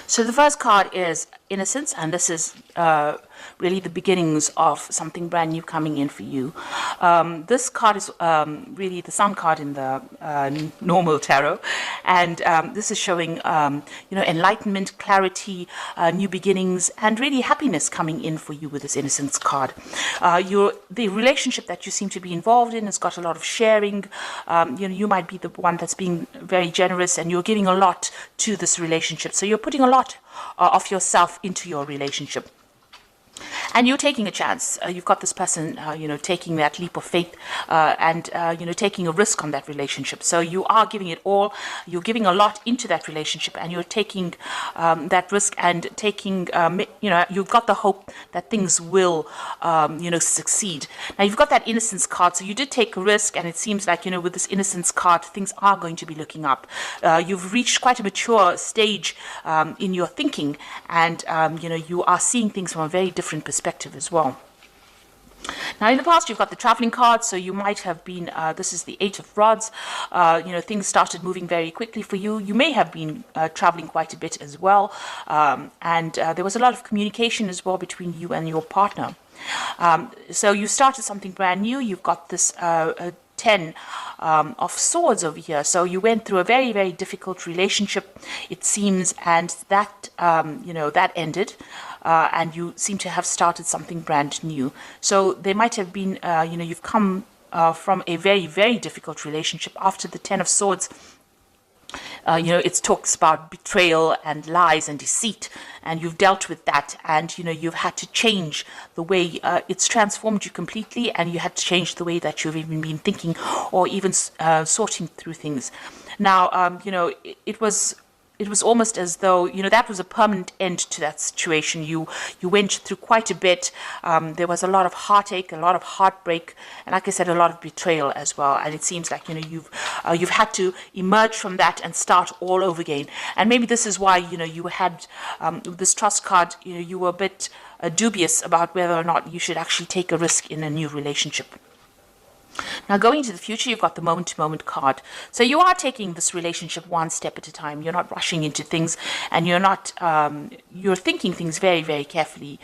So the first card is Innocence, and this is really the beginnings of something brand new coming in for you. This card is really the sun card in the normal tarot, and this is showing enlightenment, clarity, new beginnings, and really happiness coming in for you with this Innocence card. The relationship that you seem to be involved in has got a lot of sharing. You might be the one that's being very generous, and you're giving a lot to this relationship. So you're putting a lot of yourself into your relationship. And you're taking a chance. You've got this person, taking that leap of faith and taking a risk on that relationship. So you are giving it all. You're giving a lot into that relationship, and you're taking that risk and taking, you've got the hope that things will, succeed. Now, you've got that Innocence card. So you did take a risk, and it seems like, with this Innocence card, things are going to be looking up. You've reached quite a mature stage in your thinking, and, you are seeing things from a very different perspective as well. Now, in the past, you've got the traveling card, so you might have been, this is the Eight of Rods, things started moving very quickly for you. You may have been traveling quite a bit as well, and there was a lot of communication as well between you and your partner. So you started something brand new. You've got this 10 of Swords over here. So you went through a very, very difficult relationship, it seems, and that, that ended. And you seem to have started something brand new. So there might have been, you've come from a very, very difficult relationship. After the 10 of Swords, it talks about betrayal and lies and deceit, and you've dealt with that, and you've had to change the way it's transformed you completely, and you had to change the way that you've even been thinking or even sorting through things. Now, it was almost as though, that was a permanent end to that situation. You went through quite a bit. There was a lot of heartache, a lot of heartbreak, and like I said, a lot of betrayal as well. And it seems like, you've had to emerge from that and start all over again. And maybe this is why, you had this Trust card, you were a bit dubious about whether or not you should actually take a risk in a new relationship. Now, going into the future, you've got the moment-to-moment card. So you are taking this relationship one step at a time. You're not rushing into things, and you're not, you're thinking things very, very carefully,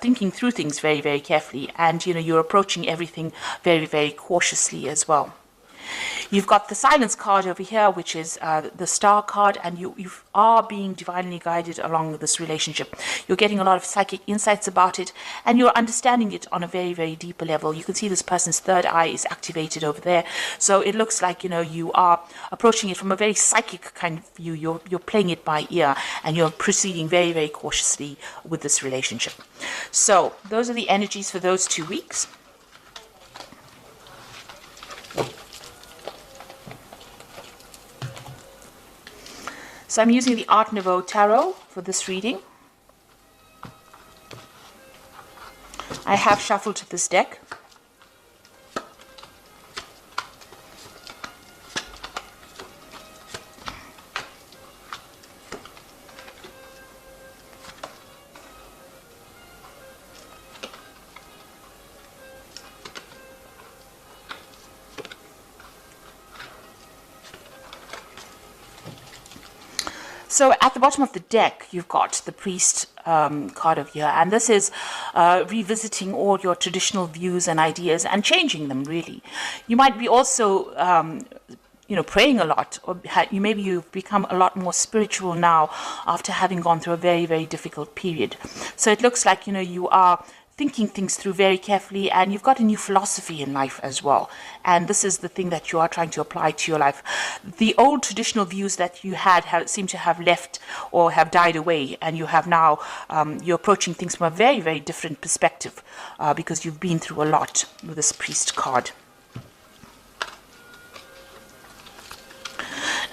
thinking through things very, very carefully, and, you're approaching everything very, very cautiously as well. You've got the Silence card over here, which is the Star card, and you are being divinely guided along this relationship. You're getting a lot of psychic insights about it, and you're understanding it on a very, very deeper level. You can see this person's third eye is activated over there. So it looks like, you are approaching it from a very psychic kind of view. You're playing it by ear, and you're proceeding very, very cautiously with this relationship. So those are the energies for those 2 weeks. So I'm using the Art Nouveau Tarot for this reading. I have shuffled this deck. So at the bottom of the deck, you've got the Priest card over here, and this is revisiting all your traditional views and ideas and changing them, really. You might be also, praying a lot, or maybe you've become a lot more spiritual now after having gone through a very, very difficult period. So it looks like, you are thinking things through very carefully, and you've got a new philosophy in life as well. And this is the thing that you are trying to apply to your life. The old traditional views that you had seem to have left or have died away, and you have now, you're approaching things from a very, very different perspective because you've been through a lot with this Priest card.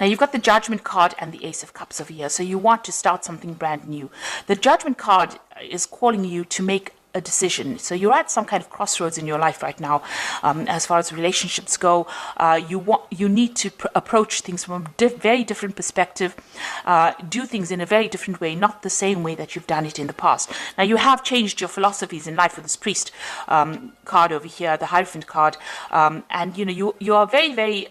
Now, you've got the Judgment card and the Ace of Cups over here, so you want to start something brand new. The Judgment card is calling you to make a decision. So you're at some kind of crossroads in your life right now. As far as relationships go, you need to approach things from a very different perspective, do things in a very different way, not the same way that you've done it in the past. Now, you have changed your philosophies in life with this Priest card over here, the Hierophant card, and you are very, very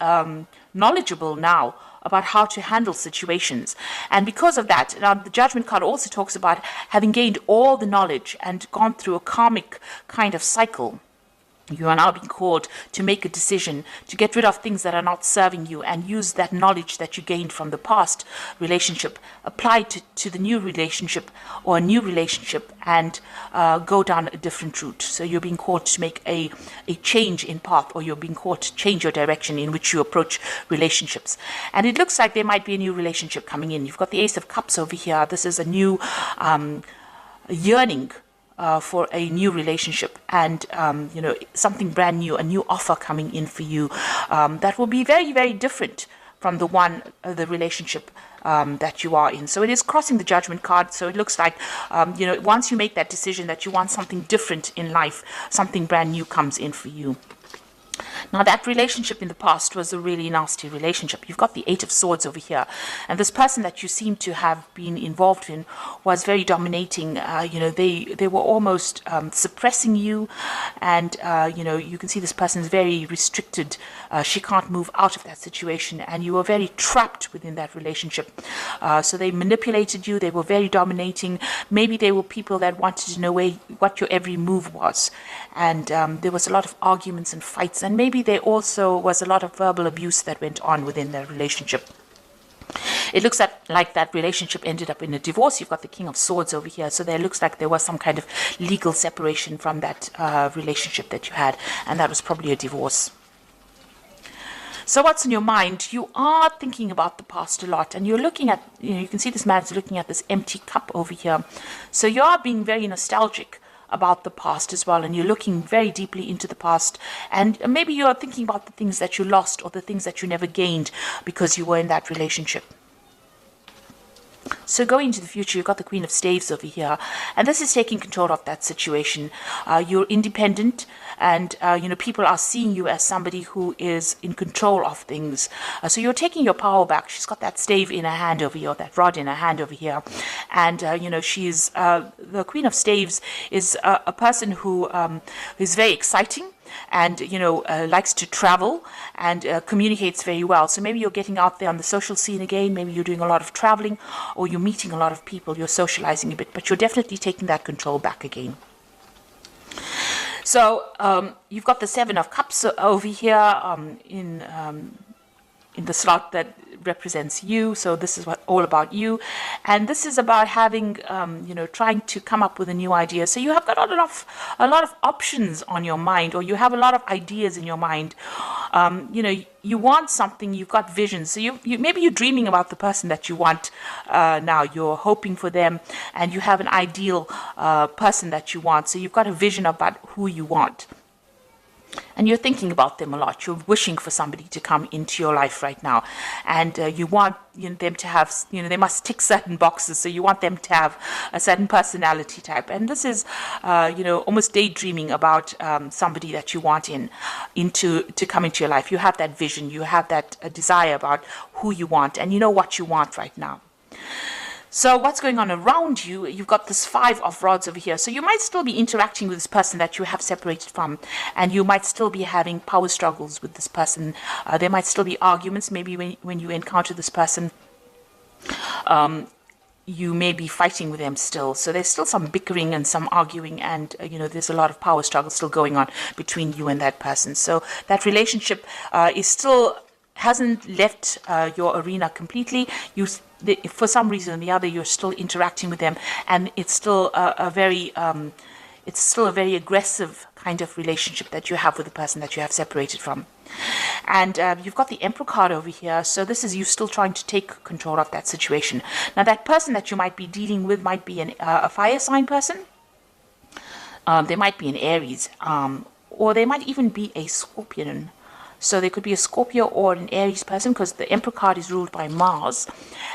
knowledgeable now about how to handle situations. And because of that, now the Judgment card also talks about having gained all the knowledge and gone through a karmic kind of cycle. You are now being called to make a decision, to get rid of things that are not serving you and use that knowledge that you gained from the past relationship, apply to the new relationship or a new relationship, and go down a different route. So you're being called to make a change in path, or you're being called to change your direction in which you approach relationships. And it looks like there might be a new relationship coming in. You've got the Ace of Cups over here. This is a new yearning for a new relationship, and something brand new, a new offer coming in for you that will be very, very different from the relationship that you are in. So it is crossing the Judgment card. So it looks like once you make that decision that you want something different in life, something brand new comes in for you. Now, that relationship in the past was a really nasty relationship. You've got the Eight of Swords over here. And this person that you seem to have been involved in was very dominating. They were almost suppressing you. And, you can see this person is very restricted. She can't move out of that situation. And you were very trapped within that relationship. So they manipulated you. They were very dominating. Maybe they were people that wanted to know what your every move was. And there was a lot of arguments and fights. And maybe there also was a lot of verbal abuse that went on within their relationship. It looks like that relationship ended up in a divorce. You've got the King of Swords over here. So there looks like there was some kind of legal separation from that relationship that you had. And that was probably a divorce. So what's in your mind? You are thinking about the past a lot. And you're looking at, you can see this man's looking at this empty cup over here. So you are being very nostalgic about the past as well, and you're looking very deeply into the past, and maybe you're thinking about the things that you lost or the things that you never gained because you were in that relationship. So going into the future, you've got the Queen of Staves over here, and this is taking control of that situation. You're independent, and people are seeing you as somebody who is in control of things. So you're taking your power back. She's got that stave in her hand over here, that rod in her hand over here, and she's the Queen of Staves is a person who is very exciting, and likes to travel and communicates very well. So maybe you're getting out there on the social scene again, maybe you're doing a lot of traveling, or you're meeting a lot of people, you're socializing a bit, but you're definitely taking that control back again. So you've got the Seven of Cups over here in the slot that represents you. So this is all about you, and this is about having trying to come up with a new idea. So you have got a lot of options on your mind, or you have a lot of ideas in your mind. You want something, you've got visions. So you maybe you're dreaming about the person that you want now. You're hoping for them, and you have an ideal person that you want. So you've got a vision about who you want. And you're thinking about them a lot. You're wishing for somebody to come into your life right now. And you want them to have, they must tick certain boxes. So you want them to have a certain personality type. And this is, almost daydreaming about somebody that you want to come into your life. You have that vision. You have that desire about who you want. And you know what you want right now. So what's going on around you? You've got this Five of Rods over here. So you might still be interacting with this person that you have separated from, and you might still be having power struggles with this person. There might still be arguments. Maybe when you encounter this person, you may be fighting with them still. So there's still some bickering and some arguing, and there's a lot of power struggle still going on between you and that person. So that relationship is still hasn't left your arena completely. For some reason or the other, you're still interacting with them, and it's still a very aggressive kind of relationship that you have with the person that you have separated from. And you've got the Emperor card over here. So this is you still trying to take control of that situation. Now, that person that you might be dealing with might be a fire sign person. They might be an Aries, or they might even be a Scorpion. So there could be a Scorpio or an Aries person, because the Emperor card is ruled by Mars.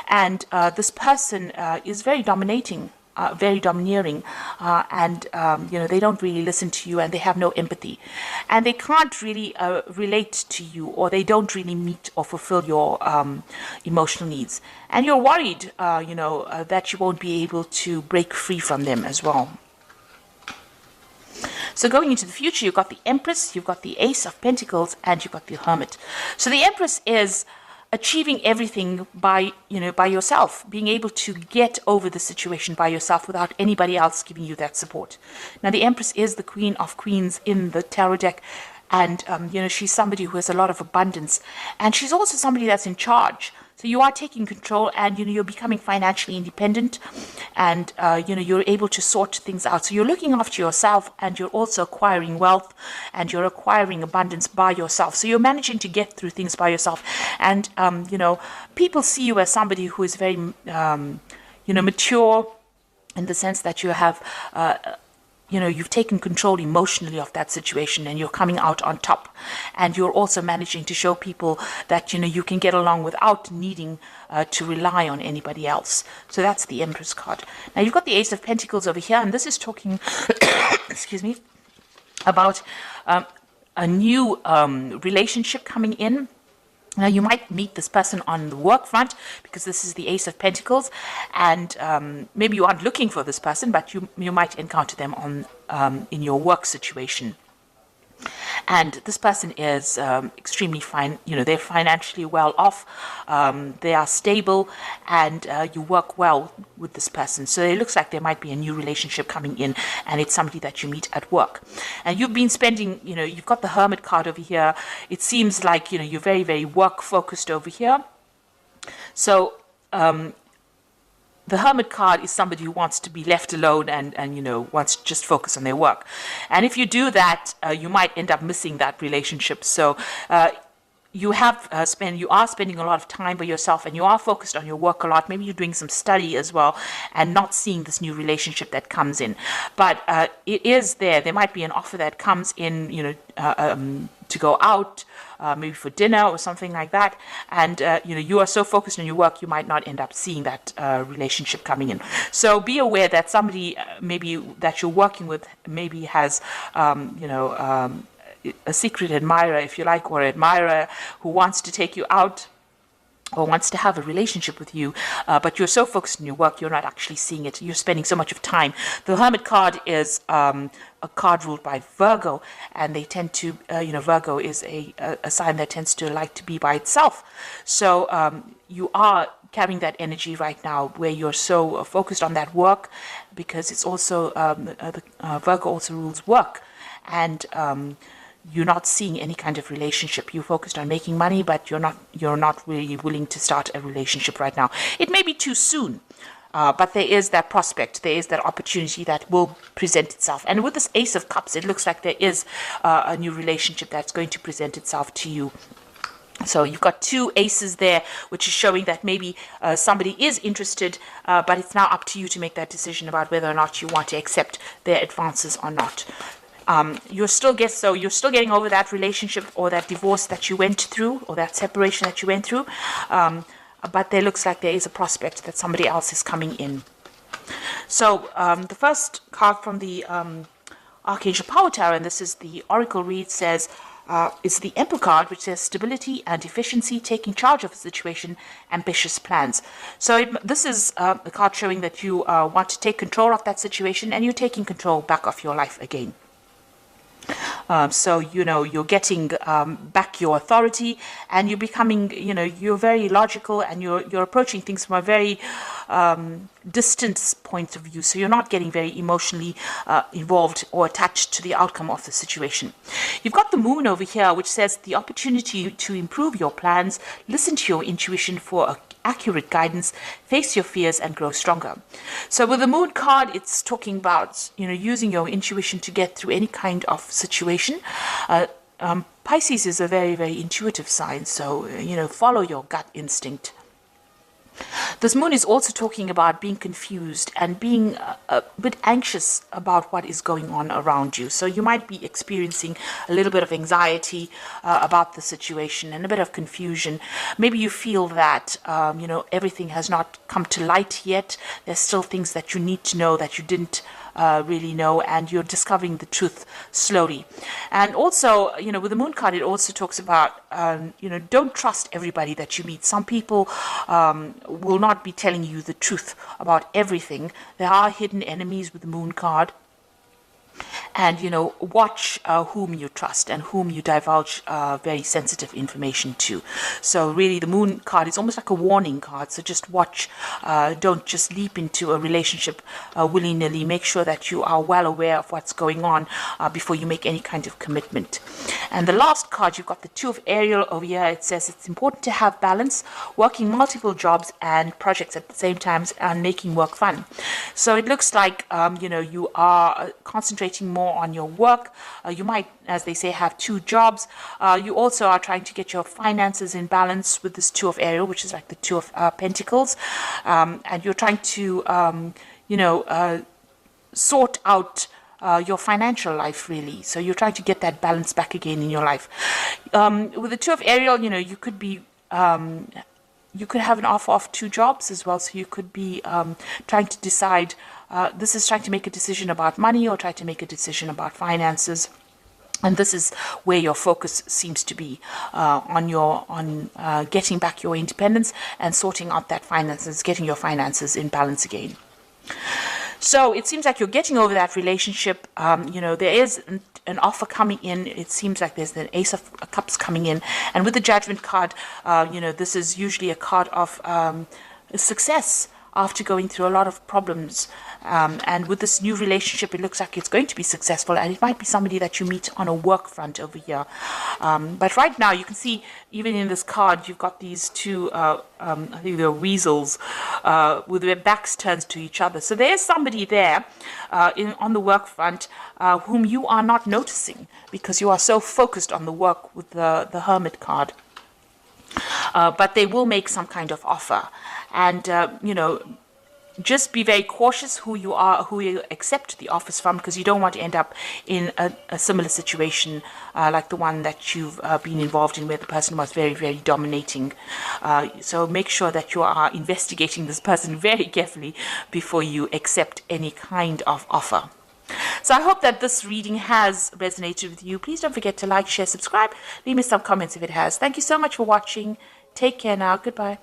And this person is very dominating, very domineering. And they don't really listen to you, and they have no empathy. And they can't really relate to you, or they don't really meet or fulfill your emotional needs. And you're worried, that you won't be able to break free from them as well. So going into the future, you've got the Empress, you've got the Ace of Pentacles, and you've got the Hermit. So the Empress is achieving everything by yourself, being able to get over the situation by yourself without anybody else giving you that support. Now, the Empress is the Queen of Queens in the tarot deck, and she's somebody who has a lot of abundance, and she's also somebody that's in charge. So you are taking control, and you're becoming financially independent, and you're able to sort things out. So you're looking after yourself, and you're also acquiring wealth, and you're acquiring abundance by yourself. So you're managing to get through things by yourself, and people see you as somebody who is very mature, in the sense that you have you've taken control emotionally of that situation, and you're coming out on top. And you're also managing to show people that, you can get along without needing to rely on anybody else. So that's the Empress card. Now, you've got the Ace of Pentacles over here, and this is talking, excuse me, about a new relationship coming in. Now, you might meet this person on the work front, because this is the Ace of Pentacles, and maybe you aren't looking for this person, but you might encounter them in your work situation. And this person is extremely fine. They're financially well off. They are stable, and you work well with this person. So it looks like there might be a new relationship coming in, and it's somebody that you meet at work. And you've been spending, you've got the Hermit card over here. It seems like, you're very, very work focused over here. So, the Hermit card is somebody who wants to be left alone and wants to just focus on their work. And if you do that, you might end up missing that relationship. So you are spending a lot of time by yourself, and you are focused on your work a lot. Maybe you're doing some study as well, and not seeing this new relationship that comes in. But it is there. There might be an offer that comes in, to go out, maybe for dinner or something like that. And, you are so focused on your work, you might not end up seeing that relationship coming in. So be aware that somebody maybe that you're working with maybe has, a secret admirer, if you like, or admirer who wants to take you out or wants to have a relationship with you, but you're so focused on your work, you're not actually seeing it. You're spending so much of time. The Hermit card is a card ruled by Virgo, and they tend to, Virgo is a sign that tends to like to be by itself. So you are carrying that energy right now, where you're so focused on that work, because it's also, Virgo also rules work. And you're not seeing any kind of relationship. You're focused on making money, but you're not really willing to start a relationship right now. It may be too soon, but there is that prospect, there is that opportunity that will present itself. And with this Ace of Cups, it looks like there is a new relationship that's going to present itself to you. So you've got two aces there, which is showing that maybe somebody is interested, but it's now up to you to make that decision about whether or not you want to accept their advances or not. You're still getting over that relationship or that divorce that you went through, or that separation that you went through, but there looks like there is a prospect that somebody else is coming in. So the first card from the Archangel Power Tower, and this is the Oracle read, says it's the Emperor card, which says stability and efficiency, taking charge of a situation, ambitious plans. So this is a card showing that you want to take control of that situation, and you're taking control back of your life again. So, you're getting back your authority, and you're becoming, you're very logical, and you're approaching things from a very distant point of view. So you're not getting very emotionally involved or attached to the outcome of the situation. You've got the Moon over here, which says the opportunity to improve your plans, listen to your intuition for accurate guidance, face your fears, and grow stronger. So with the Moon card, it's talking about, using your intuition to get through any kind of situation. Pisces is a very, very intuitive sign, so, follow your gut instinct. This Moon is also talking about being confused and being a bit anxious about what is going on around you. So you might be experiencing a little bit of anxiety about the situation and a bit of confusion. Maybe you feel that, everything has not come to light yet. There's still things that you need to know that you didn't really know, and you're discovering the truth slowly. And also, with the Moon card, it also talks about, don't trust everybody that you meet. Some people will not be telling you the truth about everything. There are hidden enemies with the Moon card. and watch whom you trust and whom you divulge very sensitive information to. So really the Moon card is almost like a warning card, so just watch. Don't just leap into a relationship willy-nilly. Make sure that you are well aware of what's going on before you make any kind of commitment. And the last card, you've got the Two of Ariel over here. It says it's important to have balance, working multiple jobs and projects at the same time, and making work fun. So it looks like you are concentrating more on your work. You might, as they say, have two jobs. You also are trying to get your finances in balance with this Two of Ariel, which is like the Two of Pentacles, and you're trying to sort out your financial life, really. So you're trying to get that balance back again in your life. With the Two of Ariel, you could be you could have an offer of two jobs as well. So you could be trying to decide. This is trying to make a decision about money, or try to make a decision about finances. And this is where your focus seems to be, on getting back your independence and sorting out that finances, getting your finances in balance again. So it seems like you're getting over that relationship. There is an offer coming in. It seems like there's an Ace of Cups coming in. And with the Judgment card, this is usually a card of success after going through a lot of problems. And with this new relationship, it looks like it's going to be successful, and it might be somebody that you meet on a work front over here. But right now, you can see, even in this card, you've got these two, I think they're weasels, with their backs turned to each other. So there's somebody there on the work front whom you are not noticing, because you are so focused on the work with the Hermit card. But they will make some kind of offer. And, just be very cautious who you accept the offers from, because you don't want to end up in a similar situation like the one that you've been involved in, where the person was very, very dominating. So make sure that you are investigating this person very carefully before you accept any kind of offer. So I hope that this reading has resonated with you. Please don't forget to like, share, subscribe. Leave me some comments if it has. Thank you so much for watching. Take care now. Goodbye.